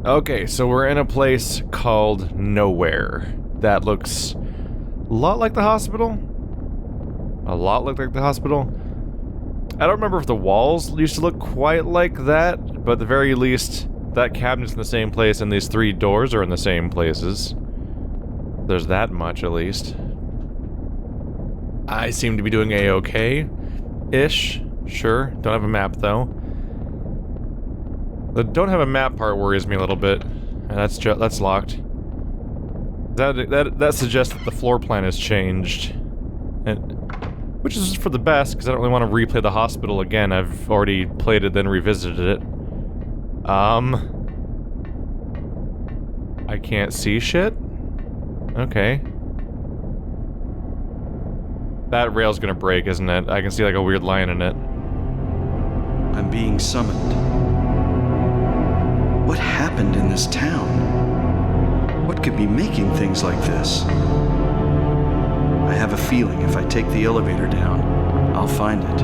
Okay, so we're in a place called Nowhere. That looks a lot like the hospital. A lot like the hospital. I don't remember if the walls used to look quite like that, but at the very least, that cabinet's in the same place and these three doors are in the same places. There's that much, at least. I seem to be doing a-okay-ish. Sure. Don't have a map, though. The don't have a map part worries me a little bit. And that's locked. That suggests that the floor plan has changed. Which is for the best, because I don't really want to replay the hospital again. I've already played it, then revisited it. I can't see shit? Okay. That rail's gonna break, isn't it? I can see like a weird line in it. I'm being summoned. What happened in this town? What could be making things like this? I have a feeling if I take the elevator down, I'll find it.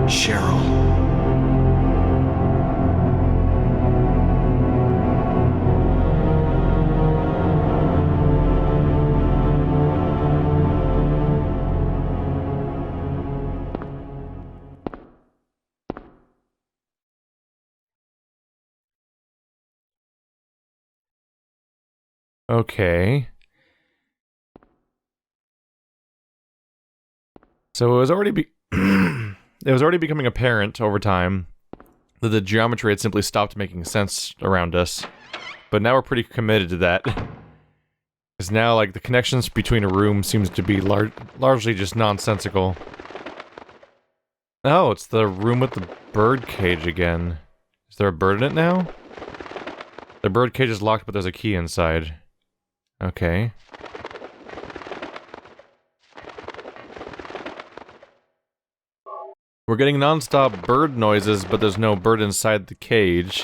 Cheryl. Okay. So it was already it was already becoming apparent over time that the geometry had simply stopped making sense around us. But now we're pretty committed to that. Because now, like, the connections between a room seems to be largely just nonsensical. Oh, it's the room with the bird cage again. Is there a bird in it now? The bird cage is locked, but there's a key inside. Okay. We're getting non-stop bird noises, but there's no bird inside the cage.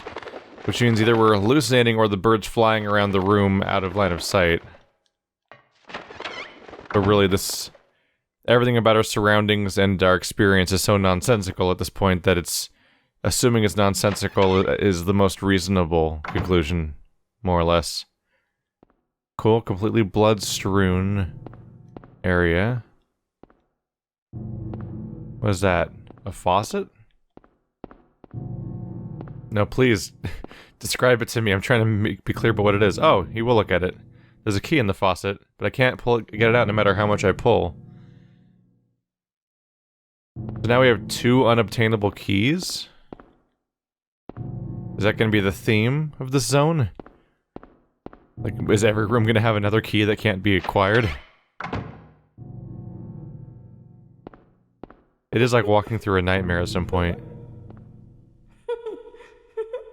Which means either we're hallucinating or the bird's flying around the room out of line of sight. But really, everything about our surroundings and our experience is so nonsensical at this point that assuming it's nonsensical is the most reasonable conclusion, more or less. Cool, completely blood-strewn area. What is that? A faucet? No, please, describe it to me. I'm trying to be clear about what it is. Oh, he will look at it. There's a key in the faucet, but I can't get it out no matter how much I pull. So now we have 2 unobtainable keys? Is that gonna be the theme of this zone? Like, is every room gonna have another key that can't be acquired? It is like walking through a nightmare at some point.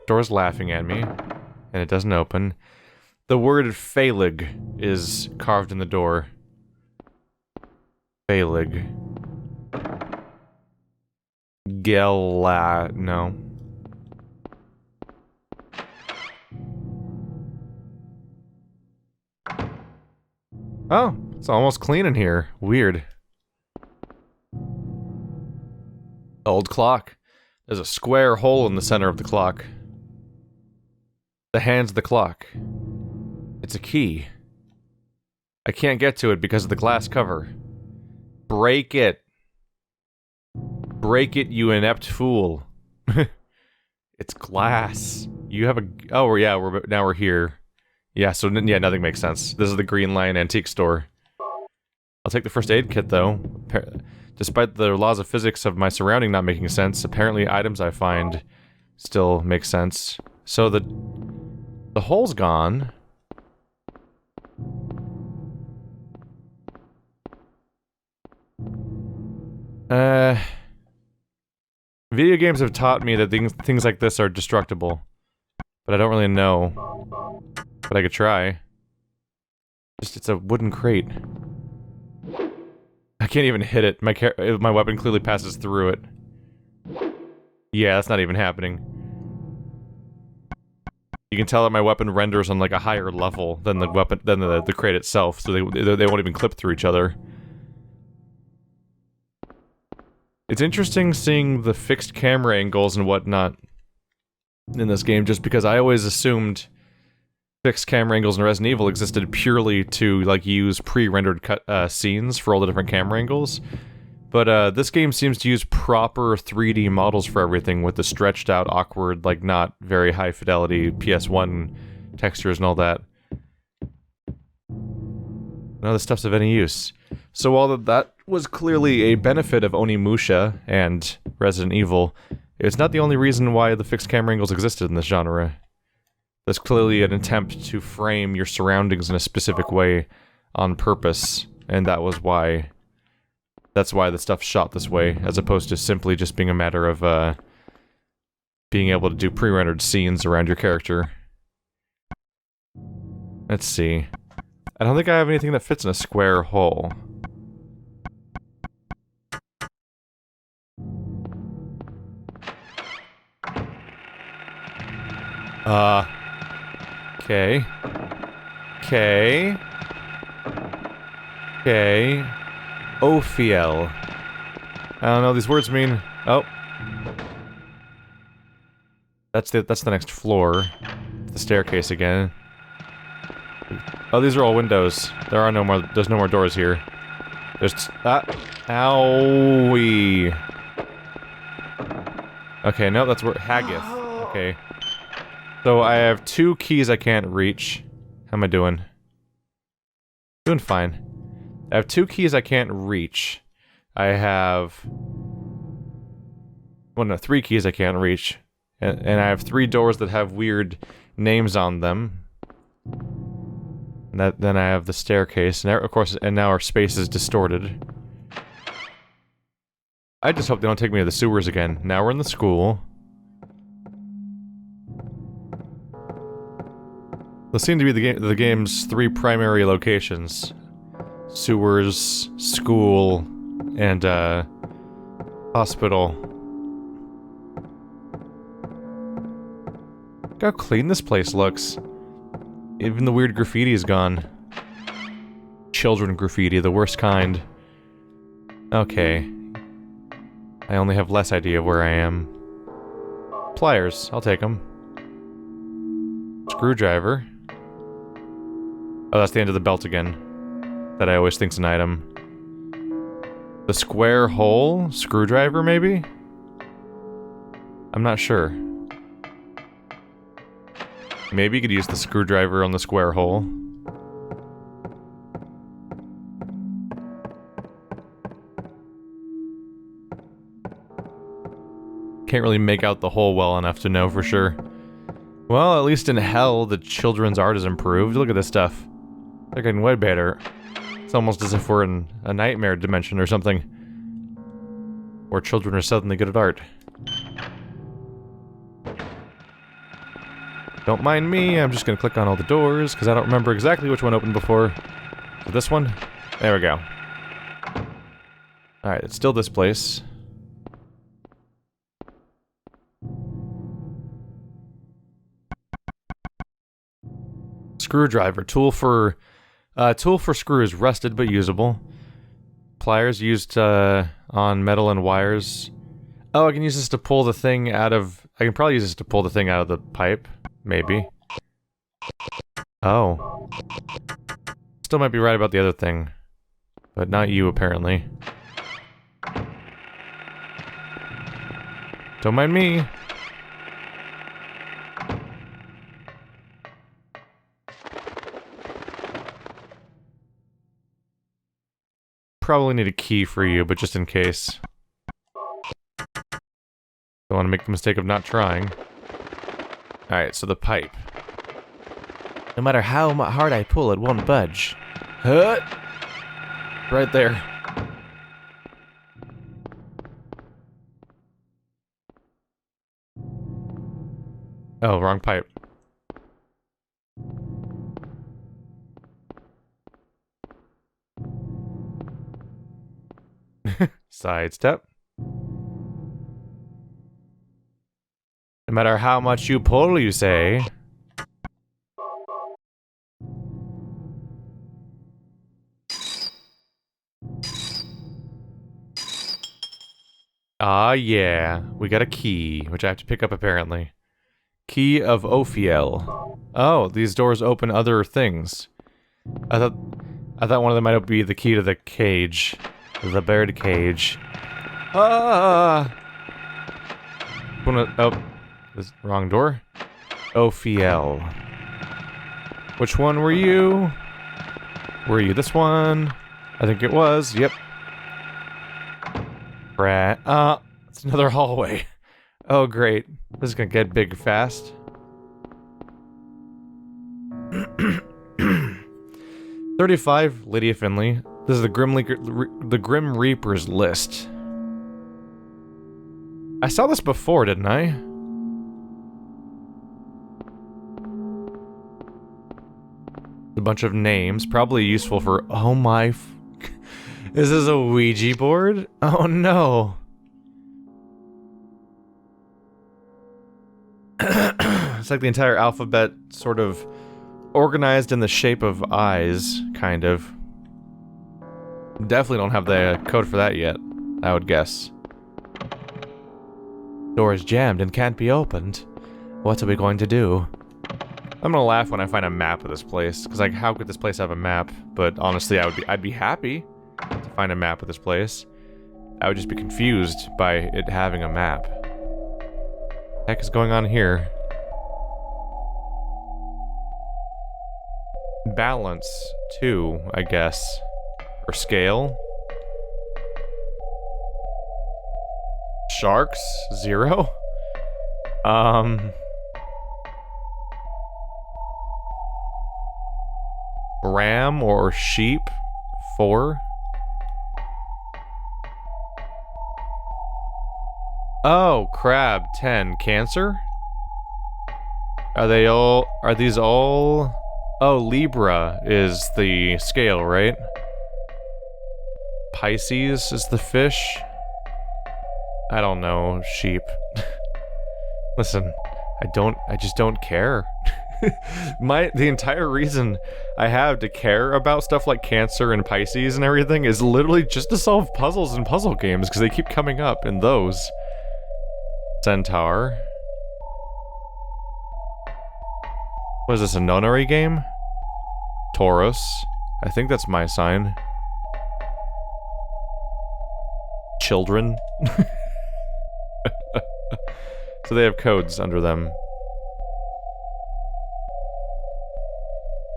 Door's laughing at me, and it doesn't open. The word Phalig is carved in the door. Phalig. No. Oh, it's almost clean in here. Weird. Old clock. There's a square hole in the center of the clock. The hands of the clock. It's a key. I can't get to it because of the glass cover. Break it. Break it, you inept fool. It's glass. You have a... Oh, yeah, now we're here. Yeah, so yeah, nothing makes sense. This is the Green Lion Antique Store. I'll take the first aid kit, though. Despite the laws of physics of my surrounding not making sense, apparently items I find still make sense. So the hole's gone. Video games have taught me that things like this are destructible. But I don't really know. But I could try. It's a wooden crate. I can't even hit it. My weapon clearly passes through it. Yeah, that's not even happening. You can tell that my weapon renders on like a higher level than the crate itself, so they won't even clip through each other. It's interesting seeing the fixed camera angles and whatnot in this game, just because I always assumed fixed camera angles in Resident Evil existed purely to, like, use pre-rendered scenes for all the different camera angles. But, this game seems to use proper 3D models for everything, with the stretched out, awkward, like, not very high fidelity PS1 textures and all that. None of this stuff's of any use. So while that was clearly a benefit of Onimusha and Resident Evil, it's not the only reason why the fixed camera angles existed in this genre. There's clearly an attempt to frame your surroundings in a specific way on purpose, and that's why the stuff's shot this way, as opposed to simply just being a matter of, being able to do pre-rendered scenes around your character. Let's see. I don't think I have anything that fits in a square hole. Okay. Okay. Okay. Ophiel. I don't know what these words mean. Oh. That's the next floor. The staircase again. Oh, these are all windows. There's no more doors here. Owie. Okay, no, that's where, Haggith. Okay. So I have 2 keys I can't reach. How am I doing? Doing fine. I have 2 keys I can't reach. I have... well, no, 3 keys I can't reach. And I have 3 doors that have weird names on them. Then I have the staircase, and of course, and now our space is distorted. I just hope they don't take me to the sewers again. Now we're in the school. Those seem to be the game's 3 primary locations. Sewers, school, and, hospital. Look how clean this place looks. Even the weird graffiti is gone. Children graffiti, the worst kind. Okay. I only have less idea of where I am. Pliers, I'll take them. Screwdriver. Oh, that's the end of the belt again. That I always think's an item. The square hole? Screwdriver, maybe? I'm not sure. Maybe you could use the screwdriver on the square hole. Can't really make out the hole well enough to know for sure. Well, at least in hell, the children's art is improved. Look at this stuff. They're getting way better. It's almost as if we're in a nightmare dimension or something. Where children are suddenly good at art. Don't mind me, I'm just gonna click on all the doors, because I don't remember exactly which one opened before. So this one? There we go. Alright, it's still this place. Screwdriver, tool for screws, rusted but usable. Pliers used on metal and wires. Oh, I can use this to pull the thing out of... I can probably use this to pull the thing out of the pipe. Maybe. Oh. Still might be right about the other thing. But not you, apparently. Don't mind me. Probably need a key for you, but just in case. Don't want to make the mistake of not trying. Alright, so the pipe. No matter how hard I pull, it won't budge. Huh? Right there. Oh, wrong pipe. Sidestep. No matter how much you pull, you say. Ah, yeah. We got a key, which I have to pick up apparently. Key of Ophiel. Oh, these doors open other things. I thought one of them might be the key to the cage. The bird cage. Ah! Oh, this wrong door. Ophiel. Which one were you? Were you this one? I think it was. Yep. It's another hallway. Oh, great. This is gonna get big fast. 35, Lydia Finley. This is the Grim Reaper's list. I saw this before, didn't I? A bunch of names, probably useful for... Oh my... Is this a Ouija board? Oh no. It's like the entire alphabet sort of organized in the shape of eyes, kind of. Definitely don't have the code for that yet, I would guess. Door is jammed and can't be opened. What are we going to do? I'm gonna laugh when I find a map of this place, because like, how could this place have a map? But honestly, I'd be happy to find a map of this place. I would just be confused by it having a map. What the heck is going on here? Balance 2, I guess. Or scale. Sharks 0. Ram or sheep 4. Oh, crab 10. Cancer? Are these all? Oh, Libra is the scale, right? Pisces is the fish? I don't know, sheep. Listen, I just don't care. The entire reason I have to care about stuff like Cancer and Pisces and everything is literally just to solve puzzles and puzzle games, because they keep coming up in those. Centaur. What is this, a nonary game? Taurus. I think that's my sign. Children. So they have codes under them.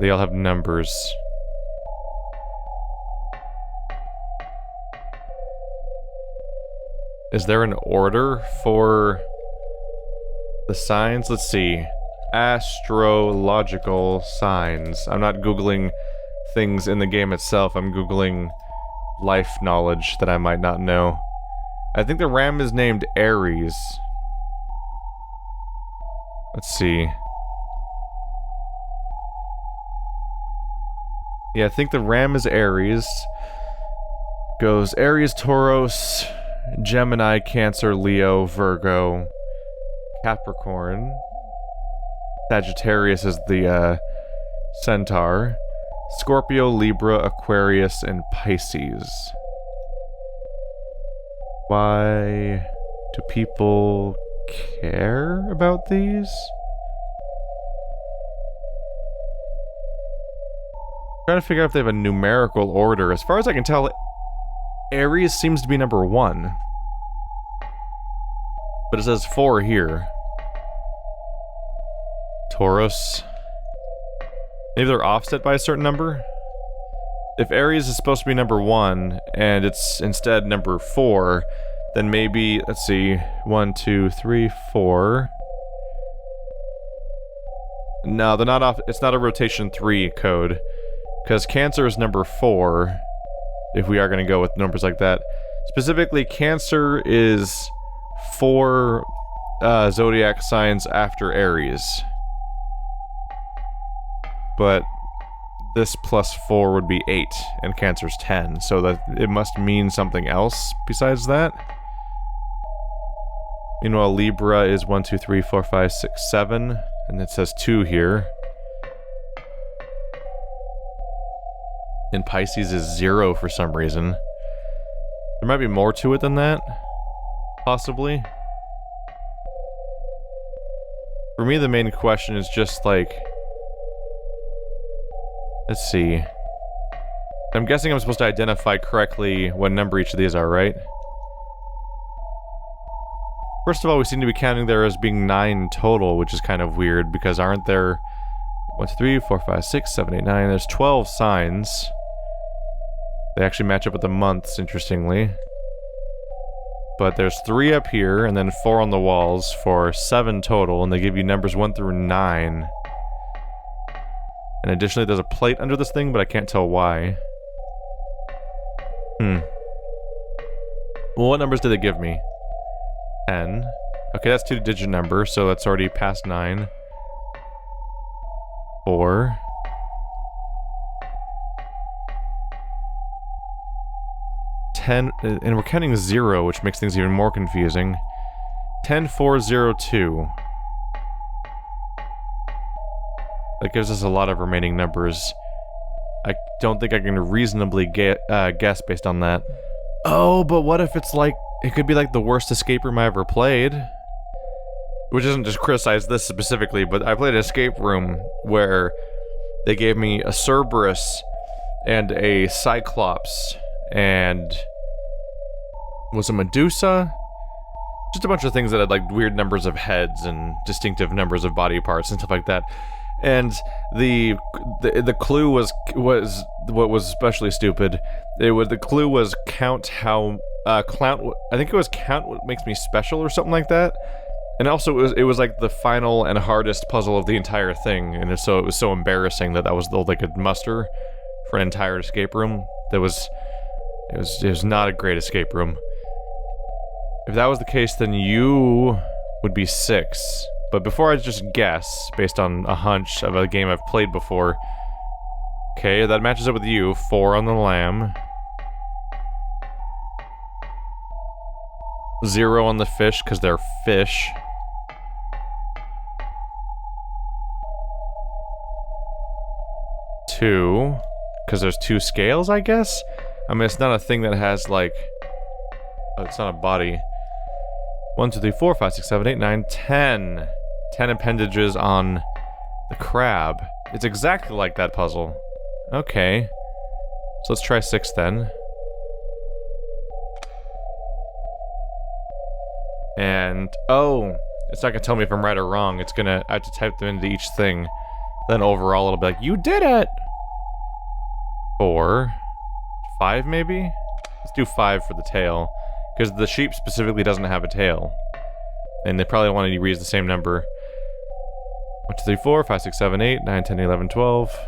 They all have numbers. Is there an order for the signs? Let's see. Astrological signs. I'm not Googling things in the game itself. I'm Googling life knowledge that I might not know. I think the ram is named Aries. Let's see. Yeah, I think the ram is Aries. Goes Aries, Taurus, Gemini, Cancer, Leo, Virgo, Capricorn. Sagittarius is the Centaur. Scorpio, Libra, Aquarius, and Pisces. Why do people care about these? I'm trying to figure out if they have a numerical order. As far as I can tell, Aries seems to be number 1. But it says 4 here. Taurus. Maybe they're offset by a certain number? If Aries is supposed to be number 1, and it's instead number 4, then maybe, let's see, 1, 2, 3, 4. No, they're not off. It's not a rotation 3 code. Because Cancer is number 4, if we are going to go with numbers like that. Specifically, Cancer is 4 zodiac signs after Aries. But this plus 4 would be 8, and Cancer's 10, so that it must mean something else besides that. Meanwhile, Libra is 1, 2, 3, 4, 5, 6, 7, and it says 2 here. And Pisces is 0 for some reason. There might be more to it than that. possibly. For me, the main question is just like... Let's see. I'm guessing I'm supposed to identify correctly what number each of these are, right? First of all, we seem to be counting there as being 9 total, which is kind of weird, because aren't there 1, 2, 3, 4, 5, 6, 7, 8, 9, there's 12 signs. They actually match up with the months, interestingly. But there's 3 up here, and then 4 on the walls for 7 total, and they give you numbers 1 through 9. And additionally, there's a plate under this thing, but I can't tell why. Well, what numbers did they give me? 10. Okay, that's 2-digit number, so that's already past 9. 4. 10, and we're counting 0, which makes things even more confusing. 10, 4, 0, 2. That gives us a lot of remaining numbers. I don't think I can reasonably guess based on that. Oh, but what if it's like... It could be like the worst escape room I ever played. Which isn't just criticize this specifically, but I played an escape room where they gave me a Cerberus and a Cyclops and... Was it Medusa? Just a bunch of things that had like weird numbers of heads and distinctive numbers of body parts and stuff like that. And the clue was what was especially stupid. The clue was count how I think it was count what makes me special or something like that. And also it was like the final and hardest puzzle of the entire thing, and it was so embarrassing that was all they could muster for an entire escape room. It was not a great escape room. If that was the case, then you would be 6. But before I just guess, based on a hunch of a game I've played before... Okay, that matches up with you. 4 on the lamb. 0 on the fish, because they're fish. 2, because there's 2 scales, I guess? I mean, it's not a thing that has, like... Oh, it's not a body. 1, 2, 3, 4, 5, 6, 7, 8, 9, 10. 10 appendages on the crab. It's exactly like that puzzle. Okay. So let's try 6 then. And... Oh! It's not gonna tell me if I'm right or wrong. It's gonna... I have to type them into each thing. Then overall it'll be like, you did it! 4. 5 maybe? Let's do 5 for the tail. Because the sheep specifically doesn't have a tail. And they probably want to reuse the same number. 1, 2, 3, 4, 5, 6, 7, 8, 9, 10, 11, 12.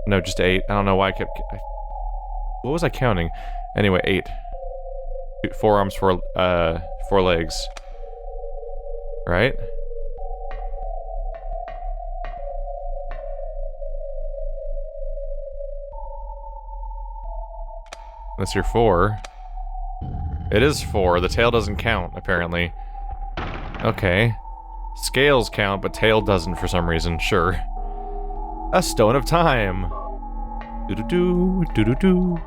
No, just 8. I don't know why I kept... What was I counting? Anyway, 8. 4 arms, 4 legs. Right? Unless you're 4. It is 4. The tail doesn't count, apparently. Okay. Scales count, but tail doesn't for some reason. Sure. A stone of time. Do-do-do, do-do-do.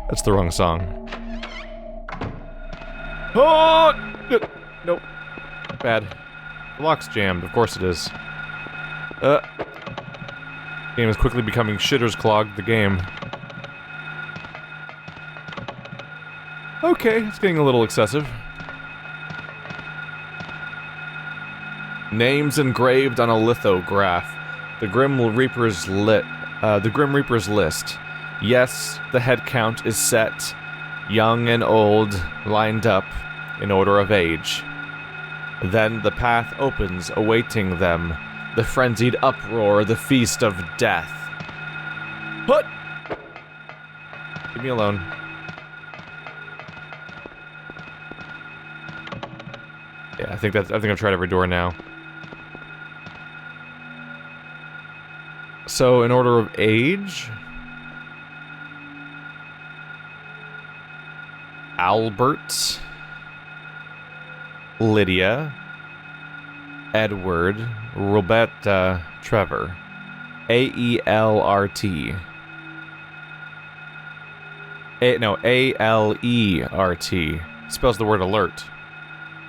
That's the wrong song. Oh! Nope. Bad. The lock's jammed. Of course it is. Game is quickly becoming shitter's clogged, the game. Okay, it's getting a little excessive. Names engraved on a lithograph. The Grim Reaper's list. Yes, the head count is set. Young and old, lined up, in order of age. Then the path opens, awaiting them. The frenzied uproar, the feast of death. Put! Leave me alone. Yeah, I think I've tried every door now. So, in order of age... Albert... Lydia... Edward... Roberta... Trevor... A-E-L-R-T... A-L-E-R-T... spells the word alert.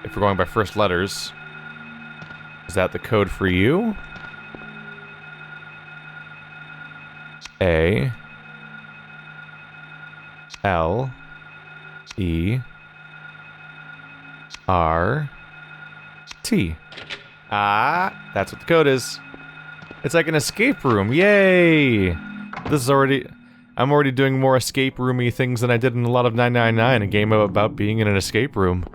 If we're going by first letters. Is that the code for you? A L E R T. Ah, that's what the code is. It's like an escape room. Yay! This is already... I'm already doing more escape roomy things than I did in a lot of 999, a game about being in an escape room.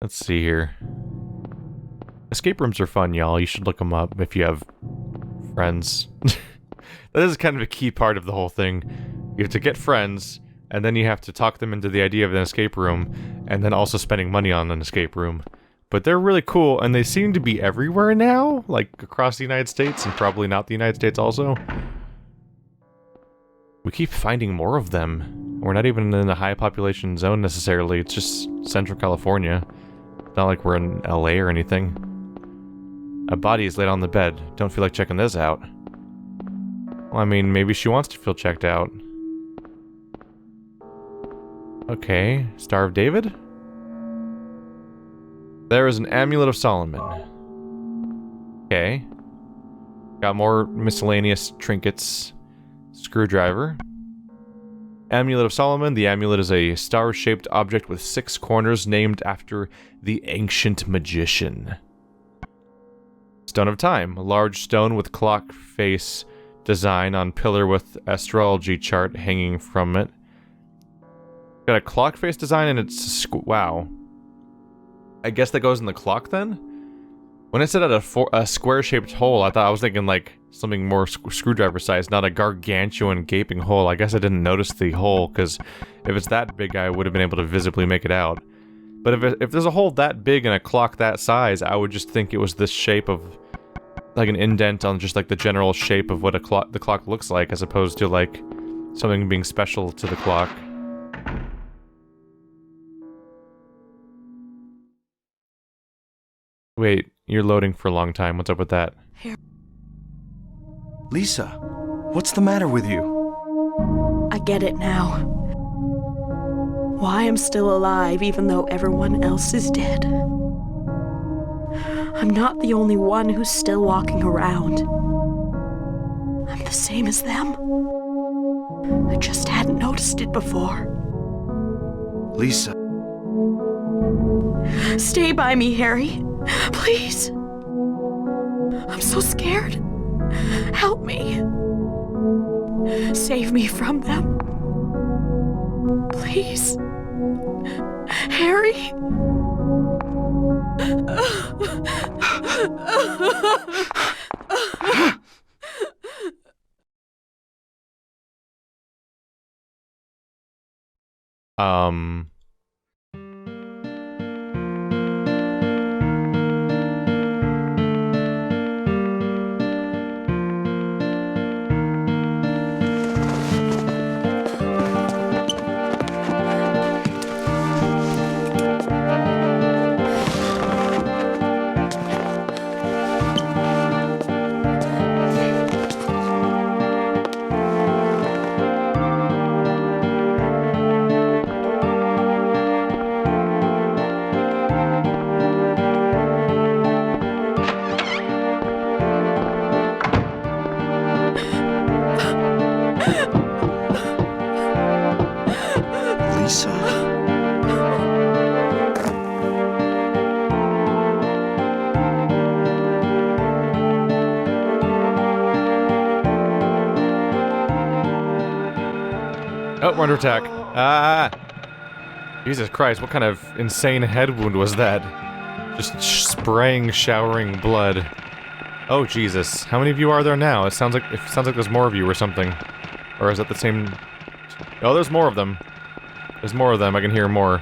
Let's see here. Escape rooms are fun, y'all. You should look them up if you have friends. That is kind of a key part of the whole thing. You have to get friends, and then you have to talk them into the idea of an escape room, and then also spending money on an escape room. But they're really cool, and they seem to be everywhere now, like across the United States, and probably not the United States also. We keep finding more of them. We're not even in a high population zone necessarily, it's just Central California. It's not like we're in LA or anything. A body is laid on the bed. Don't feel like checking this out. Well, I mean, maybe she wants to feel checked out. Okay, Star of David? There is an Amulet of Solomon. Okay. Got more miscellaneous trinkets. Screwdriver. Amulet of Solomon. The amulet is a star-shaped object with 6 corners named after the ancient magician. Stone of Time. A large stone with clock face design on pillar with astrology chart hanging from it. Got a clock face design and it's... wow. I guess that goes in the clock then? When it said at a square-shaped hole, I was thinking like something more screwdriver sized, not a gargantuan gaping hole. I guess I didn't notice the hole, because if it's that big, I would have been able to visibly make it out. But if there's a hole that big in a clock that size, I would just think it was this shape of like an indent on just like the general shape of what the clock looks like, as opposed to like something being special to the clock. Wait, you're loading for a long time. What's up with that? Lisa, what's the matter with you? I get it now. Why I'm still alive even though everyone else is dead. I'm not the only one who's still walking around. I'm the same as them. I just hadn't noticed it before. Lisa. Stay by me, Harry. Please. I'm so scared. Help me. Save me from them. Please. Harry. Oh, we're under attack. Ah! Jesus Christ, what kind of insane head wound was that? Just spraying, showering blood. Oh, Jesus. How many of you are there now? It sounds like there's more of you or something. Or is that the same... Oh, there's more of them. There's more of them. I can hear more.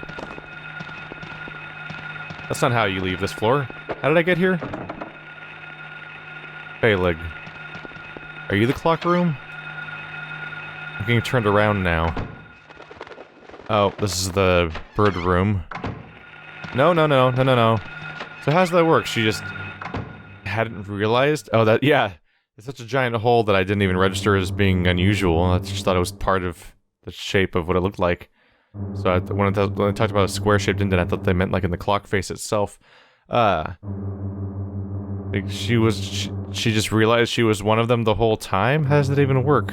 That's not how you leave this floor. How did I get here? Phalig. Are you the clock room? I'm getting turned around now. Oh, this is the bird room. No. So how's that work? She just hadn't realized? Oh, yeah. It's such a giant hole that I didn't even register as being unusual. I just thought it was part of the shape of what it looked like. So when I talked about a square-shaped indent, I thought they meant like in the clock face itself. Like she just realized she was one of them the whole time? How does that even work?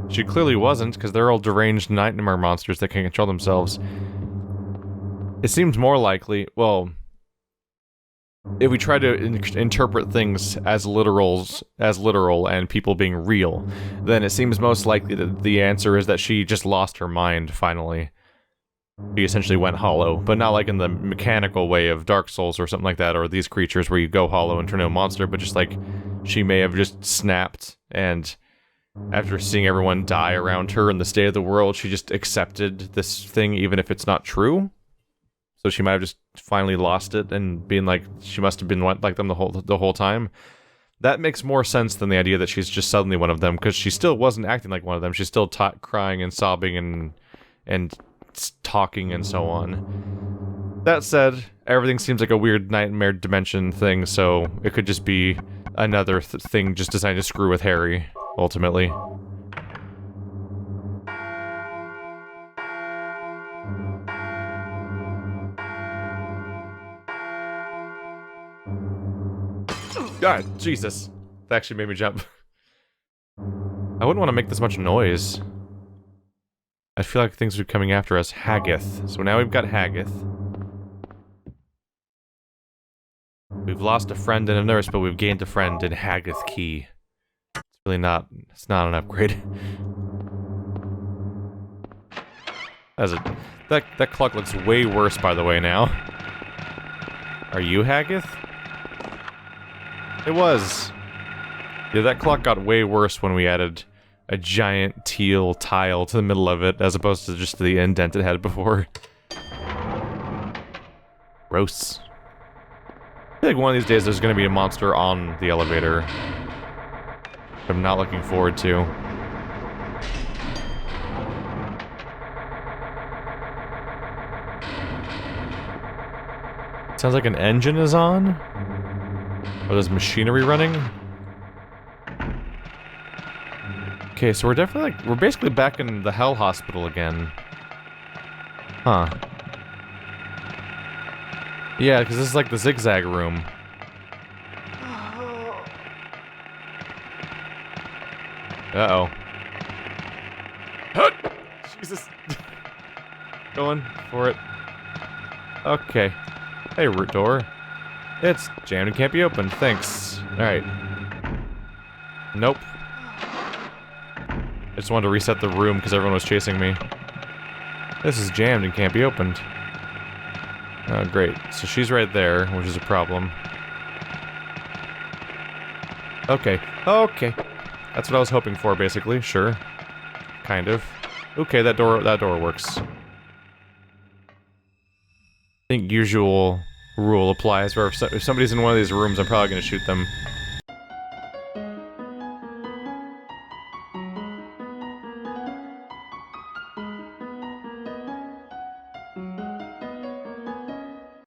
She clearly wasn't, because they're all deranged nightmare monsters that can control themselves. It seems more likely, well, if we try to interpret things as literal and people being real, then it seems most likely that the answer is that she just lost her mind, finally. She essentially went hollow, but not like in the mechanical way of Dark Souls or something like that, or these creatures where you go hollow and turn into a monster, but just like, she may have just snapped, and after seeing everyone die around her in the state of the world, she just accepted this thing even if it's not true. So she might have just finally lost it and being like, she must have been like them the whole time. That makes more sense than the idea that she's just suddenly one of them, because she still wasn't acting like one of them. She's still crying and sobbing and talking and so on. That said, everything seems like a weird nightmare dimension thing, so it could just be another thing just designed to screw with Harry, ultimately. God, Jesus. That actually made me jump. I wouldn't want to make this much noise. I feel like things are coming after us. Haggith. So now we've got Haggith. We've lost a friend and a nurse, but we've gained a friend in Haggith Key. It's really not... It's not an upgrade. That clock looks way worse, by the way, now. Are you Haggith? It was. Yeah, that clock got way worse when we added a giant teal tile to the middle of it, as opposed to just the indent it had before. Gross. I feel like one of these days there's gonna be a monster on the elevator. I'm not looking forward to. Sounds like an engine is on? Or there's machinery running? Okay, so we're definitely like, we're basically back in the Hell Hospital again. Huh. Yeah, because this is like the zigzag room. Uh-oh. Jesus. Going for it. Okay. Hey, root door. It's jammed and can't be opened. Thanks. Alright. Nope. I just wanted to reset the room because everyone was chasing me. This is jammed and can't be opened. Oh, great. So she's right there, which is a problem. Okay. Okay. That's what I was hoping for, basically. Sure. Kind of. Okay, that door works. I think usual rule applies, where if somebody's in one of these rooms, I'm probably gonna shoot them.